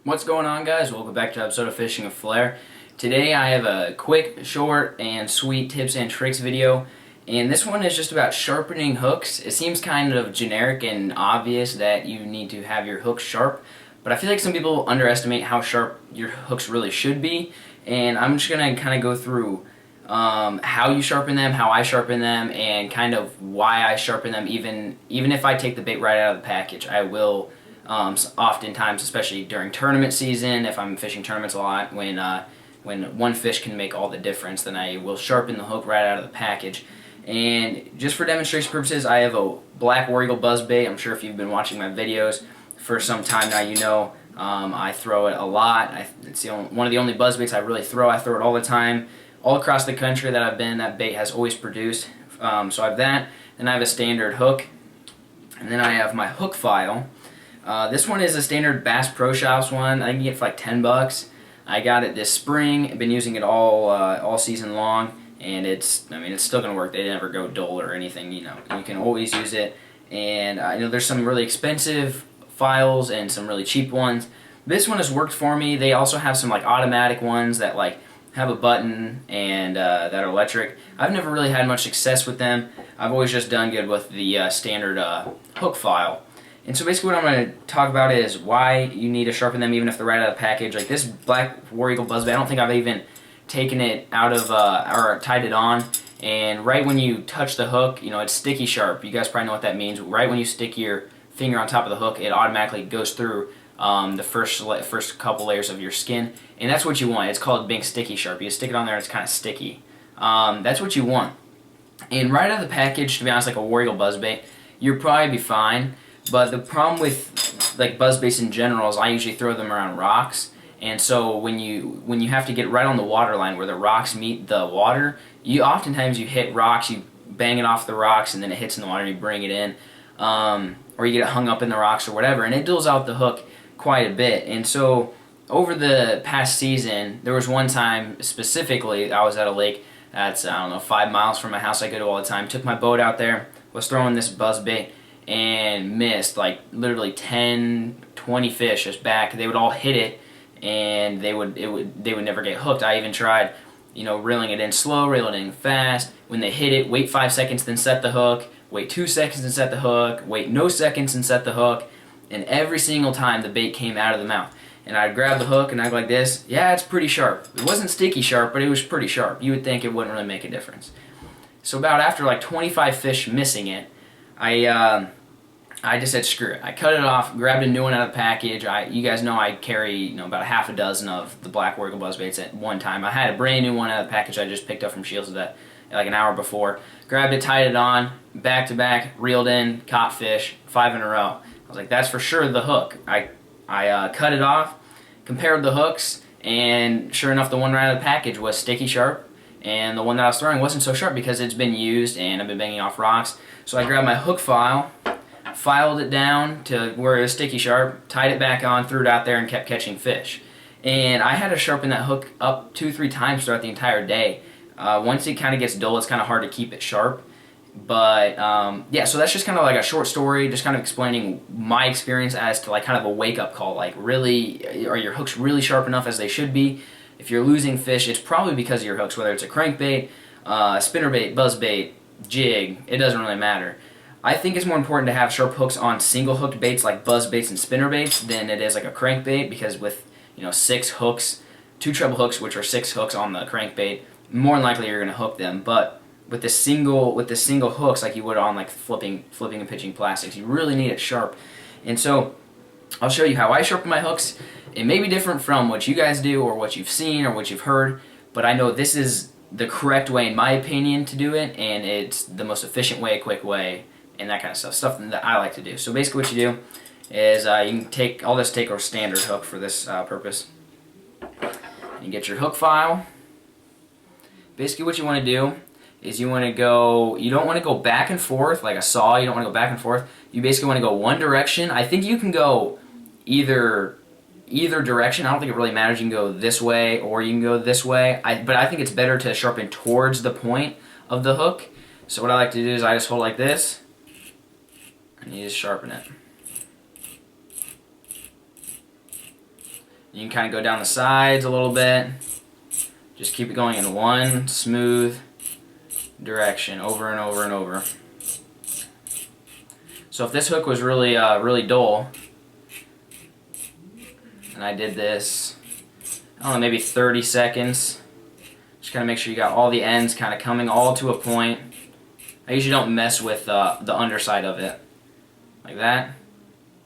What's going on, guys? Welcome back to an episode of Fishing with Flair. Today I have a quick, short, and sweet tips and tricks video, and this one is just about sharpening hooks. It seems kind of generic and obvious that you need to have your hooks sharp, but I feel like some people underestimate how sharp your hooks really should be, and I'm just going to kind of go through how you sharpen them, how I sharpen them, and kind of why I sharpen them. Even if I take the bait right out of the package, I will oftentimes, especially during tournament season, if I'm fishing tournaments a lot, when one fish can make all the difference, then I will sharpen the hook right out of the package. And just for demonstration purposes, I have a black war eagle buzzbait. I'm sure if you've been watching my videos for some time now, you know I throw it a lot. It's one of the only buzzbaits I really throw. I throw it all the time. All across the country that I've been, that bait has always produced. So I have that, and I have a standard hook, and then I have my hook file. This one is a standard Bass Pro Shops one. I think you get it for like $10. I got it this spring. I've been using it all season long, and it's still gonna work. They never go dull or anything. You can always use it. And I know there's some really expensive files and some really cheap ones. This one has worked for me. They also have some like automatic ones that like have a button and that are electric. I've never really had much success with them. I've always just done good with the standard hook file. And so basically what I'm going to talk about is why you need to sharpen them even if they're right out of the package. Like this black war eagle buzzbait, I don't think I've even taken it out of, or tied it on. And right when you touch the hook, it's sticky sharp. You guys probably know what that means. Right when you stick your finger on top of the hook, it automatically goes through the first couple layers of your skin. And that's what you want. It's called being sticky sharp. You stick it on there and it's kind of sticky. That's what you want. And right out of the package, to be honest, like a war eagle buzzbait, you'll probably be fine. But the problem with like buzzbaits in general is I usually throw them around rocks, and so when you have to get right on the water line where the rocks meet the water, oftentimes you hit rocks, you bang it off the rocks, and then it hits in the water and you bring it in, or you get it hung up in the rocks or whatever, and it dulls out the hook quite a bit. And so over the past season, there was one time specifically I was at a lake that's 5 miles from my house. I go to all the time. Took my boat out there, was throwing this buzzbait, and missed like literally 10, 20 fish just back. They would all hit it, and they would never get hooked. I even tried, reeling it in slow, reeling it in fast. When they hit it, wait 5 seconds, then set the hook. Wait 2 seconds and set the hook. Wait no seconds and set the hook. And every single time the bait came out of the mouth, and I'd grab the hook and I'd go like this. Yeah, it's pretty sharp. It wasn't sticky sharp, but it was pretty sharp. You would think it wouldn't really make a difference. So about after like 25 fish missing it, I just said screw it. I cut it off, grabbed a new one out of the package. You guys know I carry about a half a dozen of the black war eagle buzzbaits at one time. I had a brand new one out of the package I just picked up from Shields like an hour before. Grabbed it, tied it on, back to back, reeled in, caught fish, 5 in a row. I was like, that's for sure the hook. I cut it off, compared the hooks, and sure enough, the one right out of the package was sticky sharp, and the one that I was throwing wasn't so sharp because it's been used and I've been banging off rocks. So I grabbed my hook file, filed it down to where it was sticky sharp, tied it back on, threw it out there, and kept catching fish. And I had to sharpen that hook up 2-3 times throughout the entire day. Once it kind of gets dull, it's kind of hard to keep it sharp. But yeah, so that's just kind of like a short story, just kind of explaining my experience as to like kind of a wake-up call. Like, really, are your hooks really sharp enough as they should be? If you're losing fish, it's probably because of your hooks, whether it's a crankbait, spinnerbait, buzzbait, jig, it doesn't really matter. I think it's more important to have sharp hooks on single hooked baits like buzzbaits and spinnerbaits than it is like a crankbait, because with 6 hooks, 2 treble hooks, which are 6 hooks on the crankbait, more than likely you're going to hook them. But with the single hooks, like you would on like flipping and pitching plastics, you really need it sharp. And so I'll show you how I sharpen my hooks. It may be different from what you guys do or what you've seen or what you've heard, but I know this is the correct way in my opinion to do it, and it's the most efficient way, quick way, and that kind of stuff that I like to do. So basically what you do is you can I'll just take our standard hook for this purpose. You get your hook file. Basically what you want to do is you don't want to go back and forth like a saw. You don't want to go back and forth. You basically want to go one direction. I think you can go either direction. I don't think it really matters. You can go this way or you can go this way. But I think it's better to sharpen towards the point of the hook. So what I like to do is I just hold like this, and you just sharpen it. You can kind of go down the sides a little bit. Just keep it going in one smooth direction over and over and over. So if this hook was really really dull, and I did this, I don't know, maybe 30 seconds, just kind of make sure you got all the ends kind of coming all to a point. I usually don't mess with the underside of it, like that.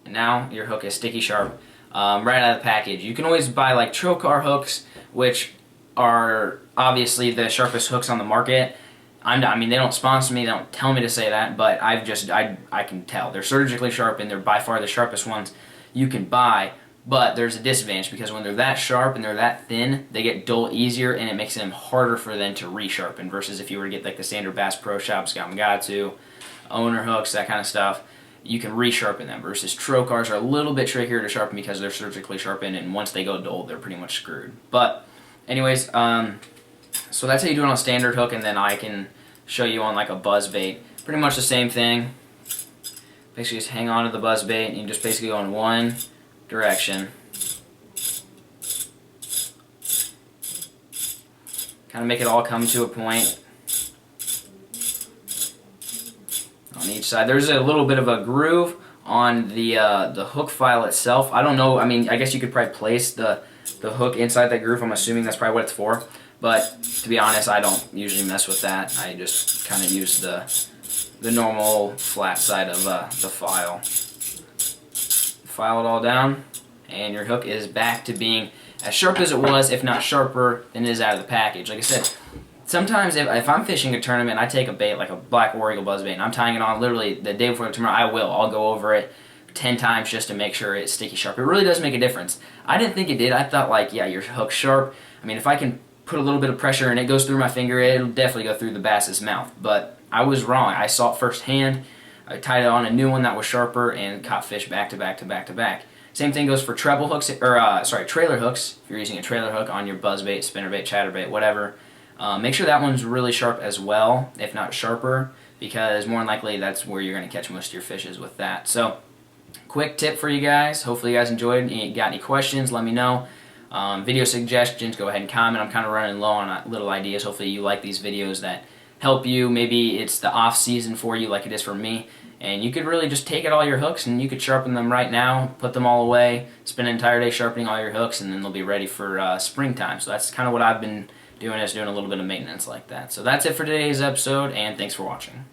And now your hook is sticky sharp right out of the package. You can always buy like trocar hooks, which are obviously the sharpest hooks on the market. I mean, they don't sponsor me, they don't tell me to say that, but I can tell. They're surgically sharpened, they're by far the sharpest ones you can buy, but there's a disadvantage because when they're that sharp and they're that thin, they get dull easier and it makes them harder for them to resharpen versus if you were to get like the standard Bass Pro Shops, Gamakatsu, owner hooks, that kind of stuff, you can resharpen them versus trocars are a little bit trickier to sharpen because they're surgically sharpened and once they go dull, they're pretty much screwed. But anyways, so that's how you do it on a standard hook, and then I can show you on like a buzz bait. Pretty much the same thing. Basically just hang on to the buzz bait and you just basically go in one direction. Kind of make it all come to a point on each side. There's a little bit of a groove on the hook file itself. I don't know, I mean, I guess you could probably place the hook inside that groove. I'm assuming that's probably what it's for. But to be honest, I don't usually mess with that. I just kind of use the normal flat side of the file. File it all down, and your hook is back to being as sharp as it was, if not sharper than it is out of the package. Like I said, sometimes if I'm fishing a tournament, I take a bait like a black war eagle buzz bait, and I'm tying it on literally the day before the tournament. I'll go over it 10 times just to make sure it's sticky sharp. It really does make a difference. I didn't think it did. I thought like, yeah, your hook's sharp. I mean, if I can put a little bit of pressure and it goes through my finger, it'll definitely go through the bass's mouth. But I was wrong. I saw it firsthand. I tied it on a new one that was sharper and caught fish back to back to back to back. Same thing goes for treble hooks, or trailer hooks. If you're using a trailer hook on your buzzbait, spinnerbait, chatterbait, whatever, make sure that one's really sharp as well, if not sharper, because more than likely that's where you're going to catch most of your fishes with that. So, quick tip for you guys. Hopefully you guys enjoyed. If you got any questions, let me know. Video suggestions, go ahead and comment. I'm kind of running low on little ideas. Hopefully you like these videos that help you. Maybe it's the off season for you like it is for me, and you could really just take out all your hooks and you could sharpen them right now, put them all away, spend an entire day sharpening all your hooks, and then they'll be ready for springtime. So that's kind of what I've been doing, is doing a little bit of maintenance like that. So that's it for today's episode, and thanks for watching.